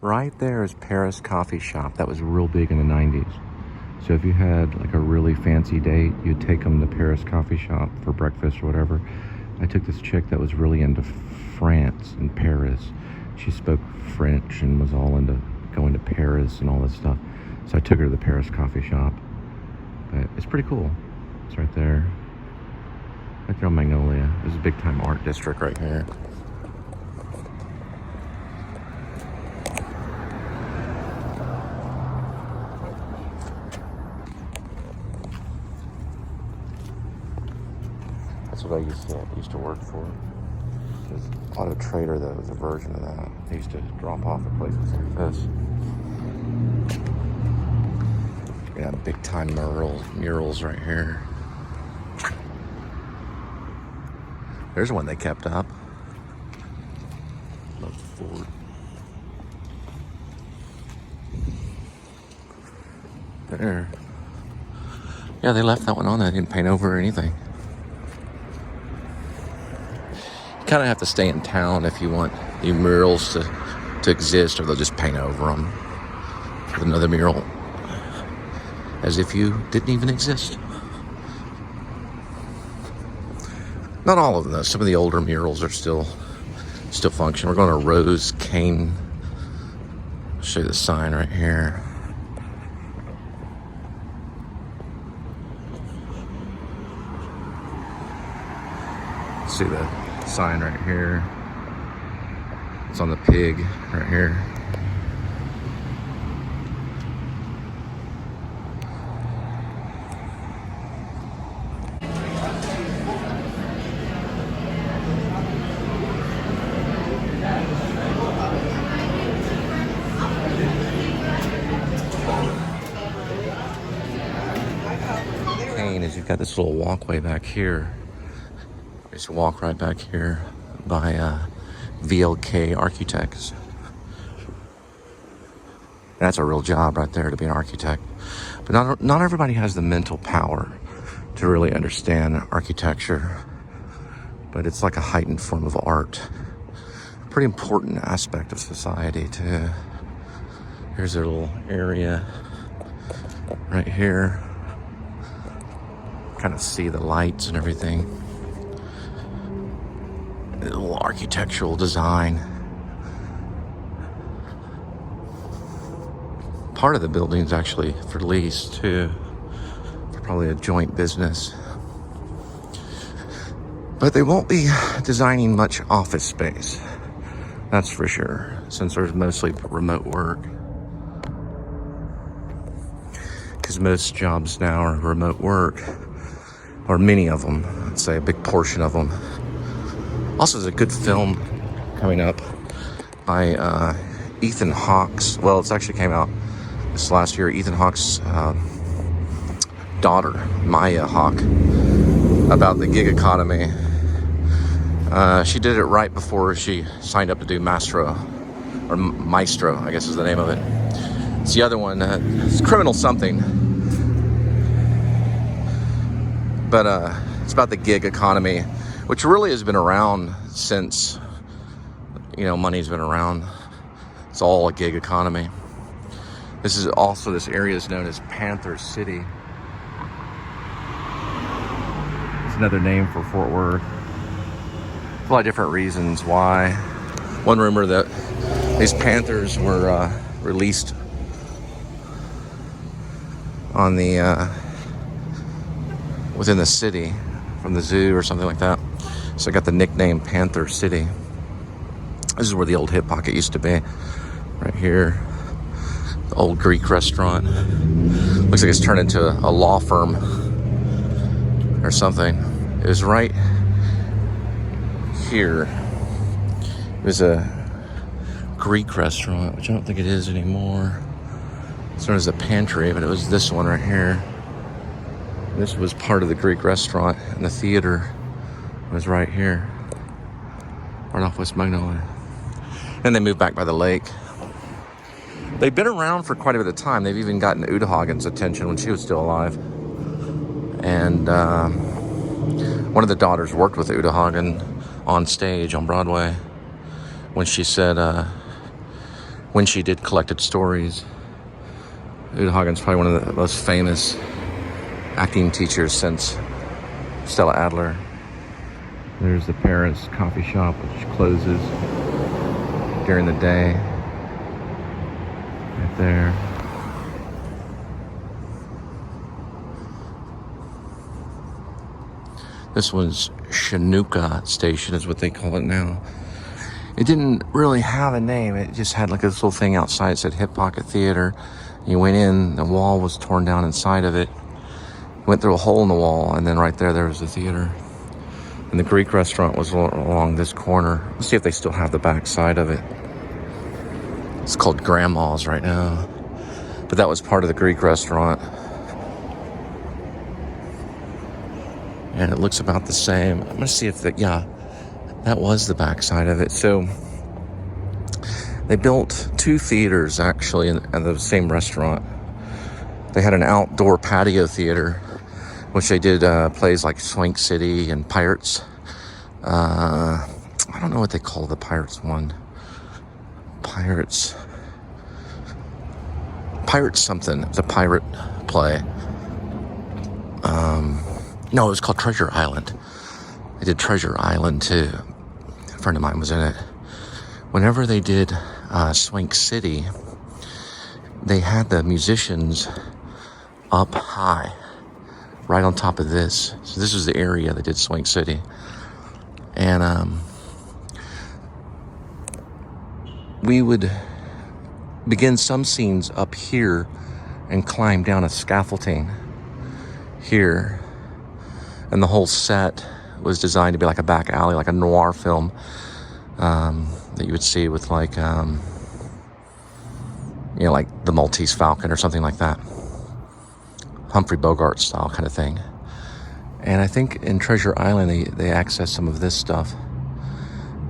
Right there is Paris Coffee Shop. That was real big in the 90s. So if you had like a really fancy date, you'd take them to Paris Coffee Shop for breakfast or whatever. I took this chick that was really into France and Paris. She spoke French and was all into going to Paris and all this stuff. So I took her to the Paris Coffee Shop. But it's pretty cool. It's right there. Right there on Magnolia. There's a big time art district right here. That's what I used to work for. There's Auto Trader, that was a version of that. They used to drop off at places like this. We got big time murals right here. There's one they kept up. Love the Ford. There. Yeah, they left that one on. They didn't paint over or anything. Kind of have to stay in town if you want the murals to exist, or they'll just paint over them with another mural as if you didn't even exist. Not all of them though. Some of the older murals are still functioning. We're going to Rose Cane. I'll show you the sign right here. See the sign right here. It's on the pig right here. Cane is, you've got this little walkway back here. Just walk right back here by VLK Architects. That's a real job right there, to be an architect. But not everybody has the mental power to really understand architecture. But it's like a heightened form of art. Pretty important aspect of society too. Here's their little area right here. Kind of see the lights and everything. A little architectural design. Part of the building is actually for lease too, for probably a joint business. But they won't be designing much office space, that's for sure, since there's mostly remote work. Because most jobs now are remote work, or many of them. I'd say a big portion of them. Also, there's a good film coming up by Ethan Hawke's. Well, it's actually came out this last year. Ethan Hawke's daughter, Maya Hawke, about the gig economy. She did it right before she signed up to do Maestro, I guess is the name of it. It's the other one. It's Criminal Something. But it's about the gig economy, which really has been around since, money's been around. It's all a gig economy. This area is known as Panther City. It's another name for Fort Worth. A lot of different reasons why. One rumor that these panthers were released on the within the city from the zoo or something like that. So I got the nickname Panther City. This is where the old Hip Pocket used to be. Right here. The old Greek restaurant. Looks like it's turned into a law firm or something. It was right here. It was a Greek restaurant, which I don't think it is anymore. It's known as a pantry, but it was this one right here. This was part of the Greek restaurant, and the theater was right here, right off West Magnolia. And they moved back by the lake. They've been around for quite a bit of time. They've even gotten Uta Hagen's attention when she was still alive. And one of the daughters worked with Uta Hagen on stage on Broadway when she said, when she did Collected Stories. Uta Hagen's probably one of the most famous acting teachers since Stella Adler. There's the parents' coffee shop, which closes during the day. Right there. This one's Chinooka Station is what they call it now. It didn't really have a name. It just had like this little thing outside. It said Hip Pocket Theater. You went in, the wall was torn down inside of it. Went through a hole in the wall, and then right there was the theater. And the Greek restaurant was along this corner. Let's see if they still have the back side of it. It's called Grandma's right now. But that was part of the Greek restaurant. And it looks about the same. I'm gonna see if that was the back side of it. So they built 2 theaters actually in the same restaurant. They had an outdoor patio theater, which they did plays like Swank City and Pirates. I don't know what they call the Pirates one. Pirates something. It was a pirate play. No, it was called Treasure Island. They did Treasure Island too. A friend of mine was in it. Whenever they did Swank City, they had the musicians up high, right on top of this. So this was the area they did Swank City. And we would begin some scenes up here and climb down a scaffolding here. And the whole set was designed to be like a back alley, like a noir film that you would see with like, like the Maltese Falcon or something like that. Humphrey Bogart style kind of thing. And I think in Treasure Island, they accessed some of this stuff.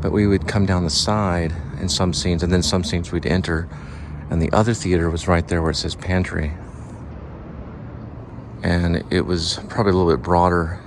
But we would come down the side in some scenes, and then some scenes we'd enter. And the other theater was right there where it says pantry. And it was probably a little bit broader.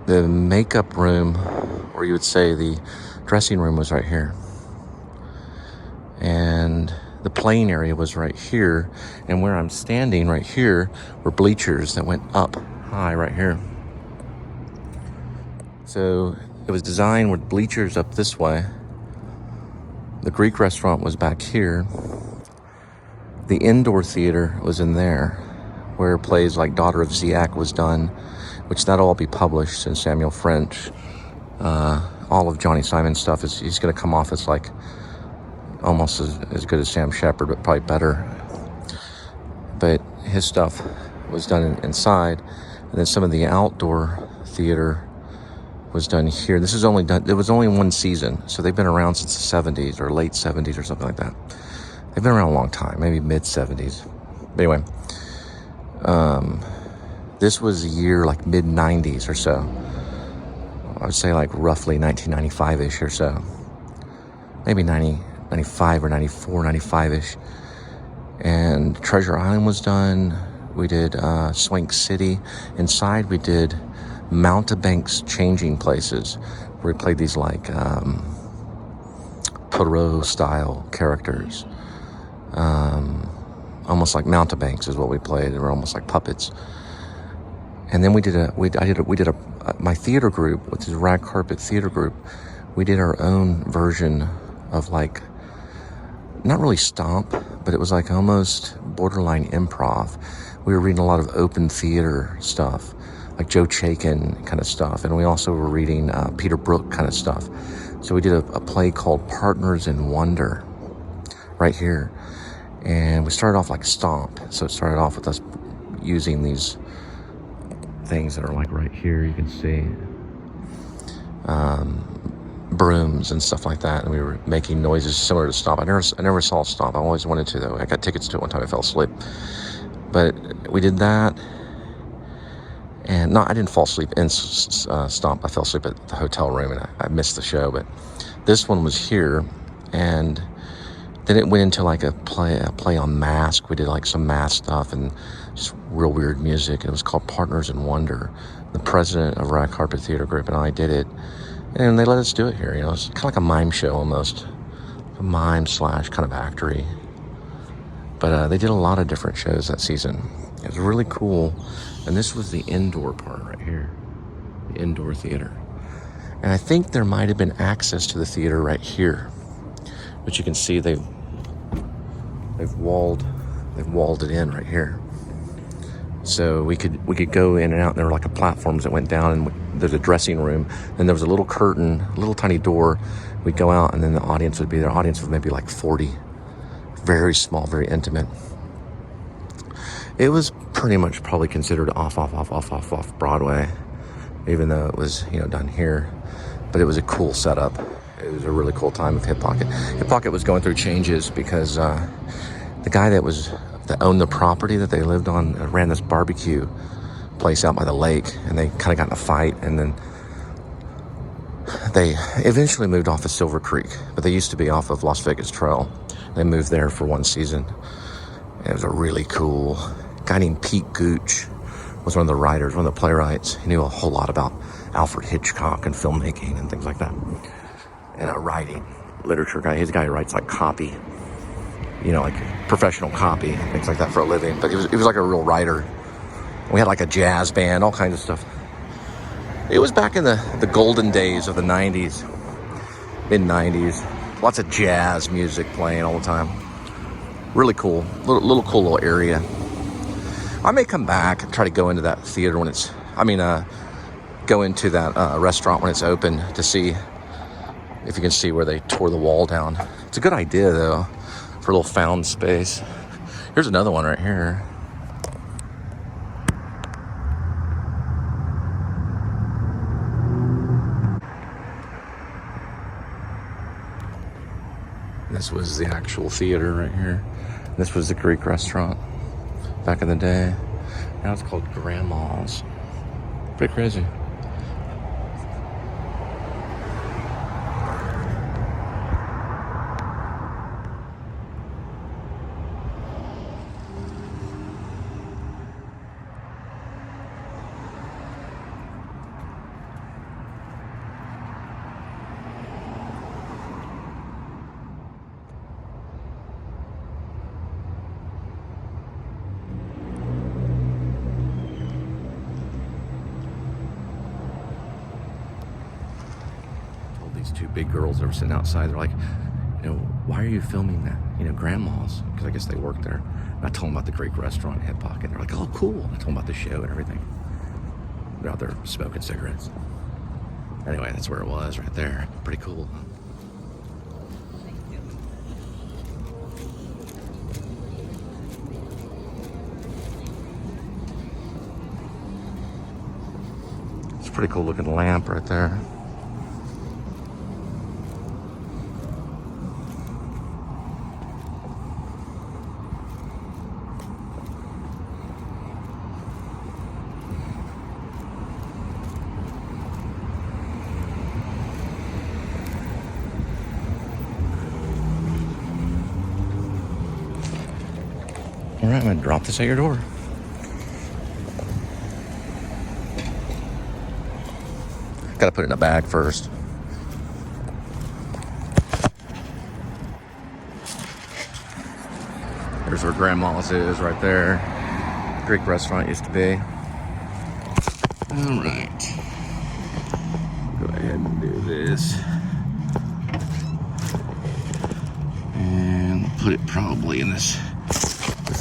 The makeup room, or you would say the dressing room, was right here. And the playing area was right here. And where I'm standing right here were bleachers that went up high right here. So it was designed with bleachers up this way. The Greek restaurant was back here. The indoor theater was in there, where plays like Daughter of Ziak was done, which that'll all be published in Samuel French. All of Johnny Simon's stuff he's going to come off as like almost as good as Sam Shepard, but probably better. But his stuff was done inside, and then some of the outdoor theater was done here. This is only done, it was only one season, so they've been around since the 70s or late 70s or something like that. They've been around a long time, maybe mid 70s. But anyway, this was a year like mid 90s or so. I would say like roughly 1995-ish or so. Maybe 95 or 94, 95-ish. And Treasure Island was done. We did Swank City. Inside we did Mountebank's Changing Places, where we played these like Poirot style characters. Almost like mountebanks is what we played. They were almost like puppets. And then we did my theater group, which is a Rag Carpet Theater Group. We did our own version of like, not really stomp, but it was like almost borderline improv. We were reading a lot of open theater stuff, like Joe Chaikin kind of stuff. And we also were reading Peter Brook kind of stuff. So we did a play called Partners in Wonder right here. And we started off like stomp. So it started off with us using these things that are like right here, you can see. Brooms and stuff like that, and we were making noises similar to stomp. I never saw stomp. I always wanted to though. I got tickets to it one time. I fell asleep, but we did that. And no, I didn't fall asleep in stomp. I fell asleep at the hotel room, and I missed the show. But this one was here, and then it went into like a play on Mask. We did like some Mask stuff and just real weird music. It was called Partners in Wonder. The president of Rag Carpet Theater Group and I did it. And they let us do it here, It's kind of like a mime show almost. mime slash kind of actory. But they did a lot of different shows that season. It was really cool. And this was the indoor part right here, the indoor theater. And I think there might have been access to the theater right here, but you can see they've walled it in right here. So we could go in and out, and there were like platforms that went down, and there's a dressing room, and there was a little curtain, a little tiny door. We'd go out, and then the audience would be there. Audience was maybe like 40, very small, very intimate. It was pretty much probably considered off Broadway, even though it was, you know, done here. But it was a cool setup. It was a really cool time with Hip Pocket. Hip Pocket was going through changes because the guy that owned the property that they lived on ran this barbecue place out by the lake, and they kind of got in a fight, and then they eventually moved off of Silver Creek, but they used to be off of Las Vegas Trail. They moved there for one season. It was a really cool guy named Pete Gooch was one of the writers, one of the playwrights. He knew a whole lot about Alfred Hitchcock and filmmaking and things like that. And writing, literature guy. He's a guy who writes like copy, you know, like professional copy, things like that for a living. But he was like a real writer. We had like a jazz band, all kinds of stuff. It was back in the golden days of the 90s, mid-90s. Lots of jazz music playing all the time. Really cool, little cool little area. I may come back and try to go into that theater when it's, go into that restaurant when it's open to see if you can see where they tore the wall down. It's a good idea though, for a little found space. Here's another one right here. This was the actual theater right here. This was the Greek restaurant back in the day. Now it's called Grandma's. Pretty crazy. These two big girls that were sitting outside, they're like, you know, why are you filming that? You know, Grandma's, because I guess they worked there. And I told them about the Greek restaurant, Hip Pocket. They're like, oh, cool. I told them about the show and everything. They're out there smoking cigarettes. Anyway, that's where it was, right there. Pretty cool. It's a pretty cool looking lamp right there. All right, I'm gonna drop this at your door. Gotta put it in a bag first. There's where Grandma's is, right there. Greek restaurant used to be. All right. Go ahead and do this. And put it probably in this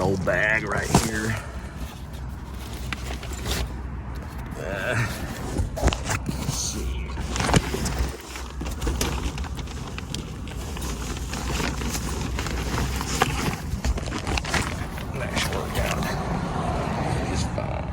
old bag right here. Let's see. That should work out just fine.